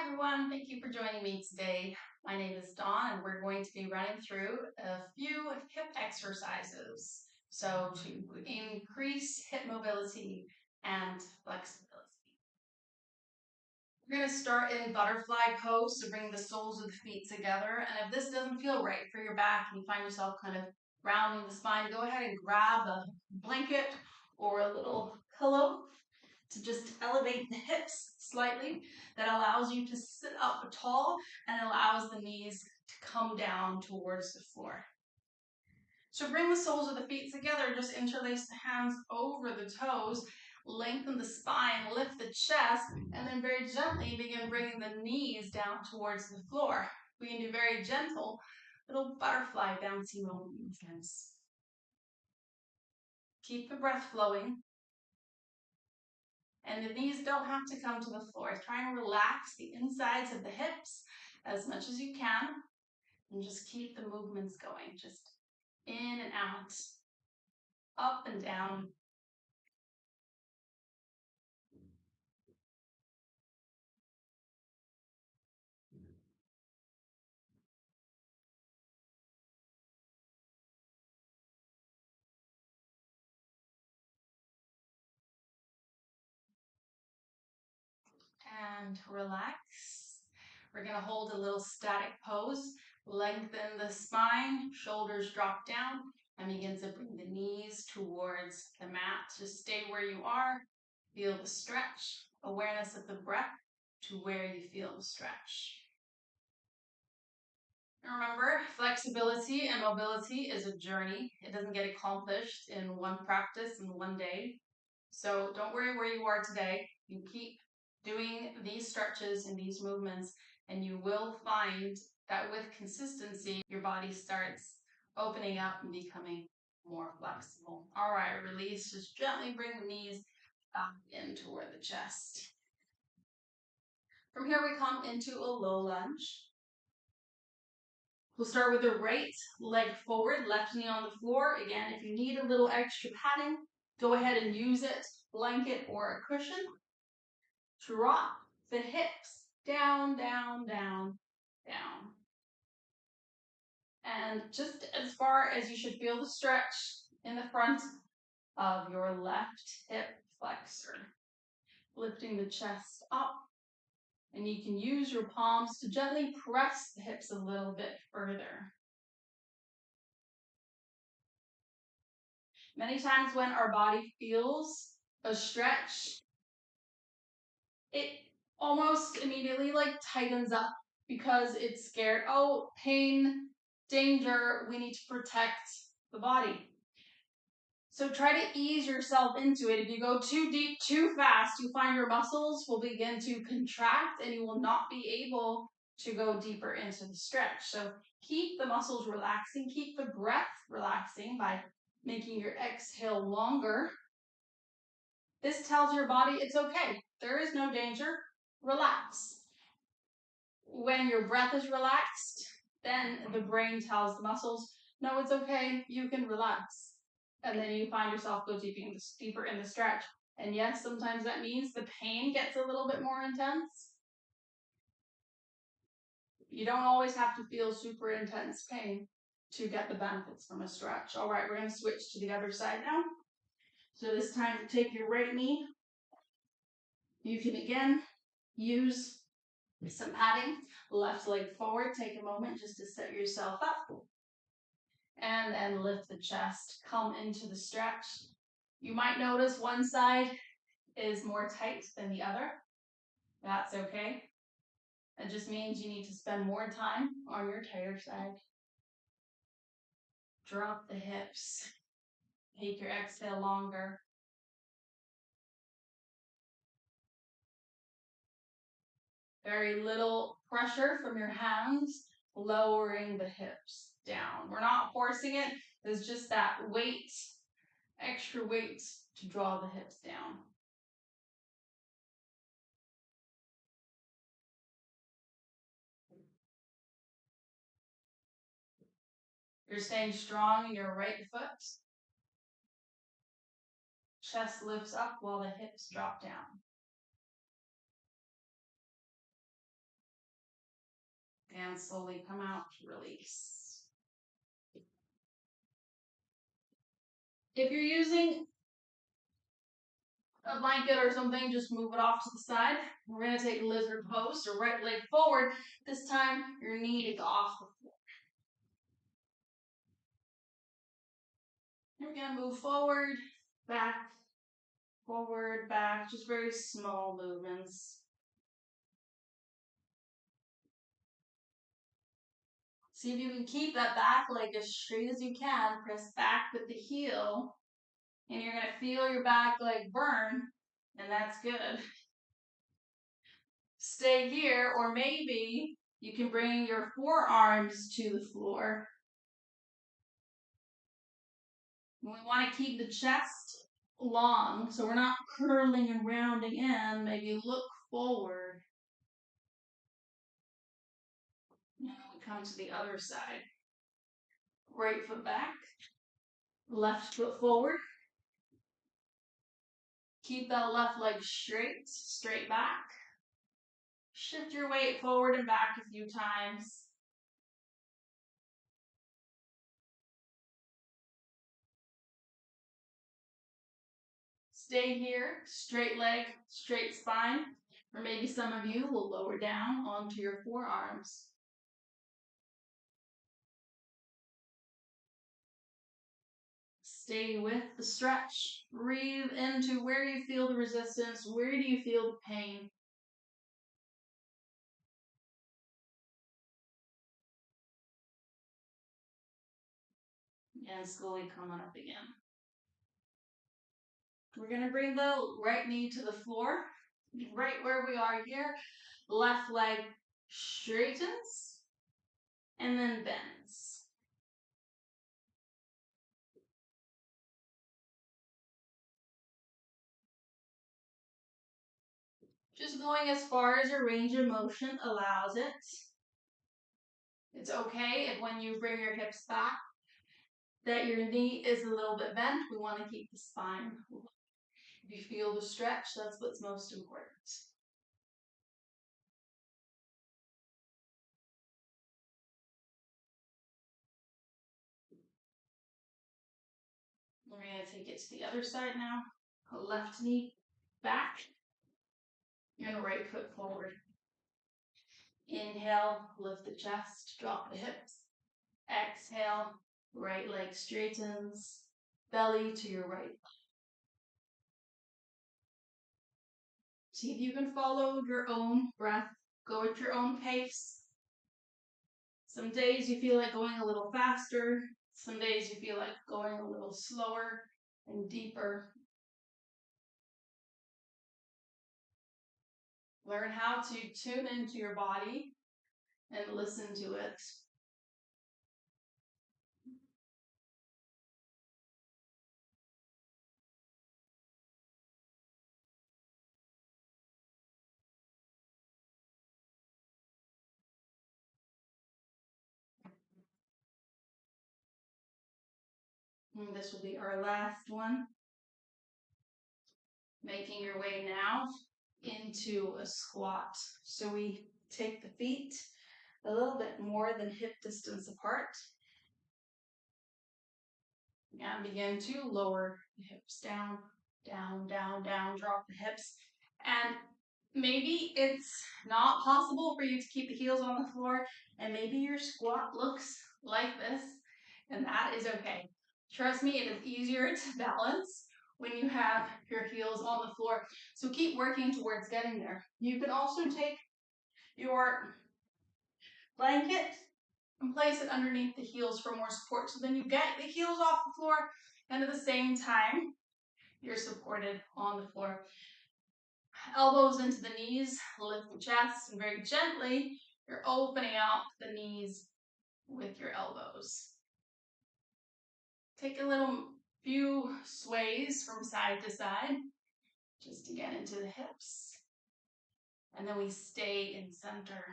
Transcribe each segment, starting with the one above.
everyone, thank you for joining me today. My name is Dawn and we're going to be running through a few hip exercises. So to increase hip mobility and flexibility. We're going to start in butterfly pose to bring the soles of the feet together. And if this doesn't feel right for your back and you find yourself kind of rounding the spine, go ahead and grab a blanket or a little pillow to just elevate the hips slightly. That allows you to sit up tall and allows the knees to come down towards the floor. So bring the soles of the feet together, just interlace the hands over the toes, lengthen the spine, lift the chest, and then very gently begin bringing the knees down towards the floor. We can do very gentle little butterfly bouncy movements. Keep the breath flowing. And the knees don't have to come to the floor. Try and relax the insides of the hips as much as you can. And just keep the movements going. Just in and out. Up and down. And relax. We're going to hold a little static pose. Lengthen the spine. Shoulders drop down. And begin to bring the knees towards the mat. Just stay where you are. Feel the stretch. Awareness of the breath to where you feel the stretch. Remember, flexibility and mobility is a journey. It doesn't get accomplished in one practice in one day. So don't worry where you are today. You keep doing these stretches and these movements, and you will find that with consistency, your body starts opening up and becoming more flexible. All right, release. Just gently bring the knees back in toward the chest. From here, we come into a low lunge. We'll start with the right leg forward, left knee on the floor. Again, if you need a little extra padding, go ahead and use it, blanket or a cushion. Drop the hips down, down, down, down. And just as far as you should feel the stretch in the front of your left hip flexor. Lifting the chest up. And you can use your palms to gently press the hips a little bit further. Many times when our body feels a stretch, it almost immediately tightens up because it's scared. Oh, pain, danger, we need to protect the body. So try to ease yourself into it. If you go too deep, too fast, you find your muscles will begin to contract and you will not be able to go deeper into the stretch. So keep the muscles relaxing, keep the breath relaxing by making your exhale longer. This tells your body it's okay. There is no danger. Relax. When your breath is relaxed, then the brain tells the muscles, no, it's okay. You can relax. And then you find yourself go deeper in the stretch. And yes, sometimes that means the pain gets a little bit more intense. You don't always have to feel super intense pain to get the benefits from a stretch. All right, we're going to switch to the other side now. So this time, take your right knee. You can again use some padding. Left leg forward. Take a moment just to set yourself up. And then lift the chest. Come into the stretch. You might notice one side is more tight than the other. That's okay. It just means you need to spend more time on your tighter side. Drop the hips. Take your exhale longer. Very little pressure from your hands, lowering the hips down. We're not forcing it. There's just that weight, extra weight to draw the hips down. You're staying strong in your right foot. Chest lifts up while the hips drop down. And slowly come out, release. If you're using a blanket or something, just move it off to the side. We're going to take lizard pose, so right leg forward. This time, your knee is off the floor. We're going to move forward, back, just very small movements. See if you can keep that back leg as straight as you can. Press back with the heel, and you're going to feel your back leg burn, and that's good. Stay here, or maybe you can bring your forearms to the floor. We want to keep the chest long, so we're not curling and rounding in. Maybe look forward. And we come to the other side. Right foot back, left foot forward. Keep that left leg straight back. Shift your weight forward and back a few times. Stay here, straight leg, straight spine, or maybe some of you will lower down onto your forearms. Stay with the stretch. Breathe into where you feel the resistance. Where do you feel the pain? And slowly come on up again. We're going to bring the right knee to the floor, right where we are here. Left leg straightens and then bends. Just going as far as your range of motion allows it. It's okay if when you bring your hips back that your knee is a little bit bent. We want to keep the spine. If you feel the stretch, that's what's most important. We're going to take it to the other side now. Left knee back and right foot forward. Inhale, lift the chest, drop the hips. Exhale, right leg straightens, belly to your right. See if you can follow your own breath. Go at your own pace. Some days you feel like going a little faster. Some days you feel like going a little slower and deeper. Learn how to tune into your body and listen to it. And this will be our last one. Making your way now into a squat. So we take the feet a little bit more than hip distance apart. And begin to lower the hips down, down, down, down, drop the hips. And maybe it's not possible for you to keep the heels on the floor, and maybe your squat looks like this, and that is okay. Trust me, it is easier to balance when you have your heels on the floor. So keep working towards getting there. You can also take your blanket and place it underneath the heels for more support. So then you get the heels off the floor, and at the same time, you're supported on the floor. Elbows into the knees, lift the chest, and very gently, you're opening out the knees with your elbows. Take a little few sways from side to side, just to get into the hips. And then we stay in center.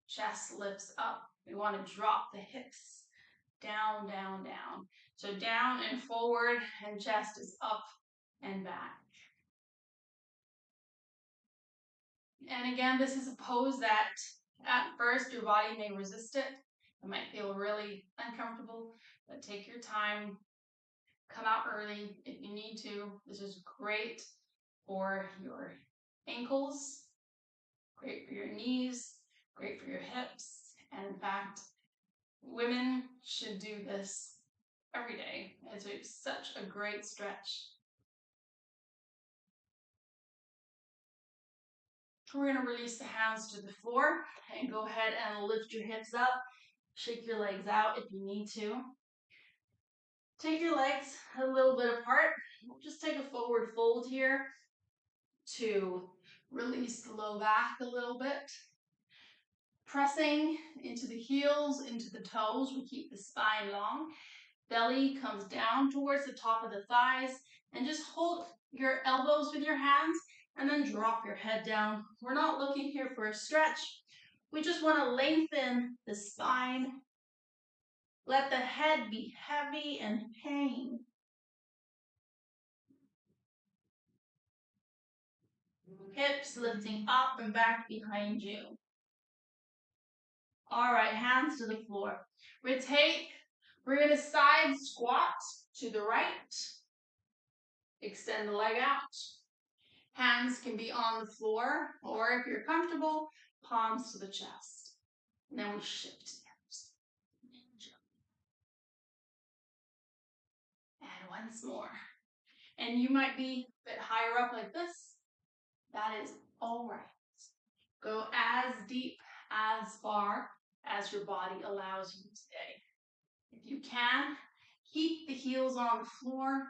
Chest lifts up. We want to drop the hips down, down, down. So down and forward, and chest is up and back. And again, this is a pose that At first, your body may resist it. It might feel really uncomfortable, but take your time. Come out early if you need to. This is great for your ankles, great for your knees, great for your hips. And in fact, women should do this every day. It's such a great stretch. We're going to release the hands to the floor and go ahead and lift your hips up. Shake your legs out if you need to. Take your legs a little bit apart. We'll just take a forward fold here to release the low back a little bit. Pressing into the heels, into the toes. We keep the spine long. Belly comes down towards the top of the thighs. And just hold your elbows with your hands and then drop your head down. We're not looking here for a stretch. We just want to lengthen the spine. Let the head be heavy and hang. Hips lifting up and back behind you. All right, hands to the floor. We're going to side squat to the right. Extend the leg out. Hands can be on the floor, or if you're comfortable, palms to the chest. And then we shift to the hips. And once more. And you might be a bit higher up like this. That is all right. Go as deep, as far as your body allows you today. If you can, keep the heels on the floor.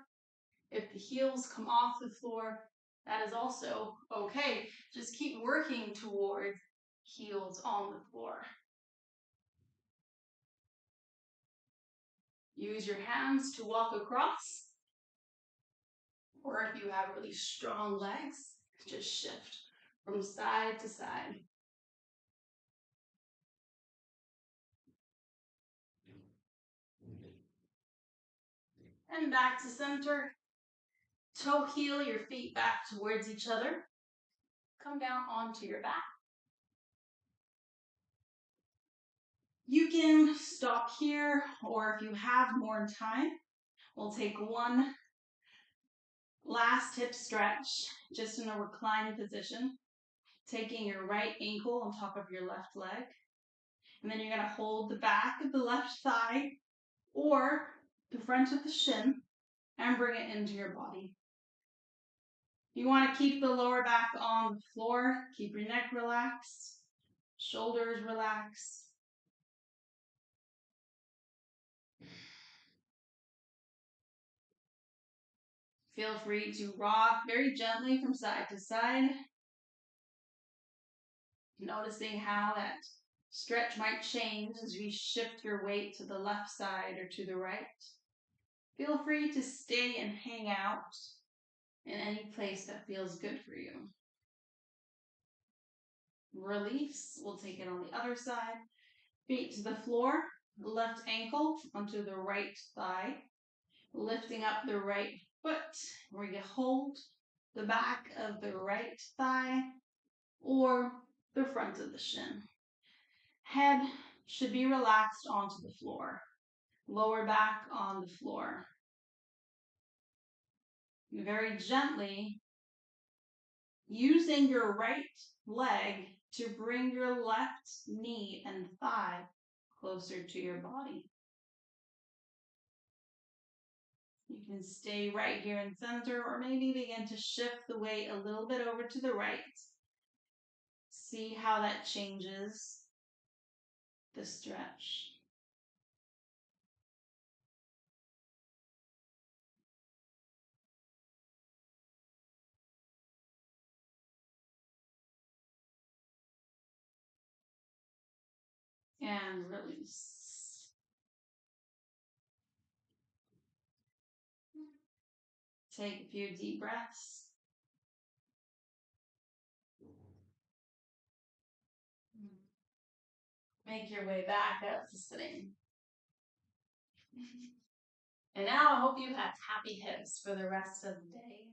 If the heels come off the floor, that is also okay. Just keep working toward heels on the floor. Use your hands to walk across. Or if you have really strong legs, just shift from side to side. And back to center. Toe heel your feet back towards each other. Come down onto your back. You can stop here, or if you have more time, we'll take one last hip stretch, just in a reclined position, taking your right ankle on top of your left leg. And then you're going to hold the back of the left thigh or the front of the shin and bring it into your body. You want to keep the lower back on the floor. Keep your neck relaxed, shoulders relaxed. Feel free to rock very gently from side to side, noticing how that stretch might change as we shift your weight to the left side or to the right. Feel free to stay and hang out in any place that feels good for you. Release. We'll take it on the other side. Feet to the floor, left ankle onto the right thigh, lifting up the right foot. We're going to hold the back of the right thigh or the front of the shin. Head should be relaxed onto the floor. Lower back on the floor. Very gently, using your right leg to bring your left knee and thigh closer to your body. You can stay right here in center, or maybe begin to shift the weight a little bit over to the right. See how that changes the stretch. And release. Take a few deep breaths. Make your way back up to sitting. And now I hope you have happy hips for the rest of the day.